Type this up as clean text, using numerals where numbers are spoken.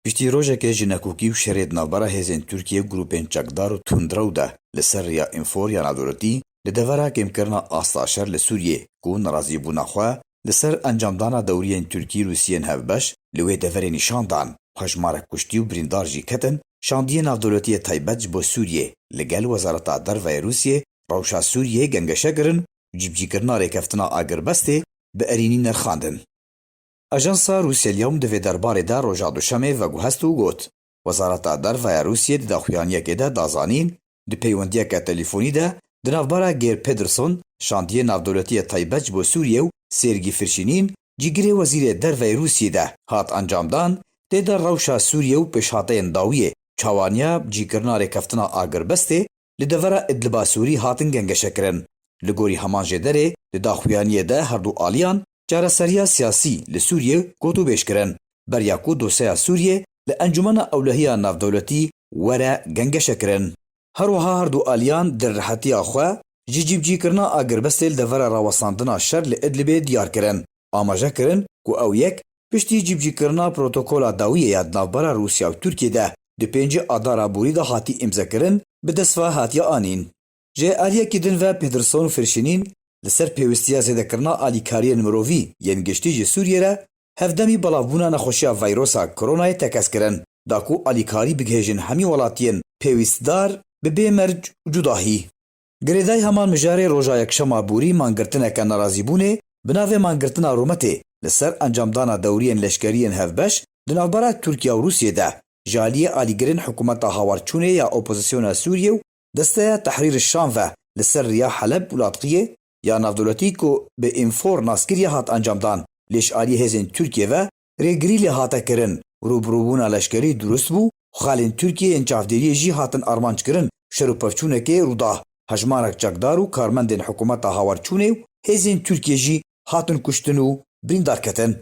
پشتی روژه جنکوکی و شرید نابرا هزین ترکیه گروپین چکدار و تندرو ده لسر ریا انفور یا نادورتی لدورا کم کرنا آستاشر لسوریه که نرازی بونا خواه لسر انجامدانا دورین ترکی روسیین هفبش لوی دوری نشان دان هجمارک کشتی و بریندار جی کتن شاندی نافدولتی تایبت بو سوریه لگل وزارت در و روسیه روشا سوریه گنگشه گرن و جیبجی کرنا ریکفتنا آگر بسته به ارینی نرخاندن. اجانسا روسیه اليوم دوی درباره دا روژا دوشمه و گوهستو گوت وزارت در و روسیه دا خویانیه که دا دازانین دی پیوندیه که تلیفونی دا دنافبارا گیر پêdrson شاندی نافدولتی تایبت بو سوریه و سرگی فرشینین جیگری وزیر در و روسیه دا هات انجامدان ده در روشا سوریه و پشاته انداویه چاوانیا جیکرنا ریکفتنا آگر بسته لدورا ادلبا سوری هاتن گنگشه کرن. لگوری همان جدره لداخویانیه ده هر دو آلیان çareseriya siyasî li Sûriyê got û bêş kirin. Berya ku dosyeya Sûriyê li Encumena Ewlehiya Navdewletî were gengeşe kirin. Her wiha her du aliyan di rihetiya xwe ji cîbcîkirina agirbestê li devera rawesandina şer li Idlibê diyar kirin. Amaje kirin ku ew yek piştî cîbcîkirina protokola dawiyê ya navbera Rûsya û Tirkiye de di pêncî adara borî de hatî îmzekirin bi destva hatiye anîn. Ji aliyekî din ve Pêdrson û Fêrşînîn li ser pêwistiya zêdekirina alîkariyên mirovî yên giştî ji Sûriyê re hevdemî belavbûna nexweşiya vîrosa koronayê tekez kirin da ku alîkarî bigihêjin hemî welatiyên pêwîstdar bi bêmerc û cudahî. Girêdayî heman mijarê roja yekşema borî mangirtineke nerazîbûnê bi navê mangirtina Rometê li ser encamdana dewriyên leşkeriyên hevbeş di navbera Tirkiye û Rûsyê de ji aliyê alîgirên hikûmeta hawarçûnê ya opozisyona Sûriyê û desteya Tehrîr Şam ve li ser riya Heleb û Latqiyê ya navdewletî ku bi înfor naskiriye hat encamdan lêşaliyê hêzên Tirkiye ve rêgirî lê hate kirin rûbirûbûna leşkerî durust bû xalên Tirkiyeyên çavdêriyê jî hatin armanc kirin şer û pevçûnekê rûda hejmarek çekdar û karmendên hikûmeta hawarçûnê û hêzên Tirkiye jî hatin kuştin û birîndar ketin.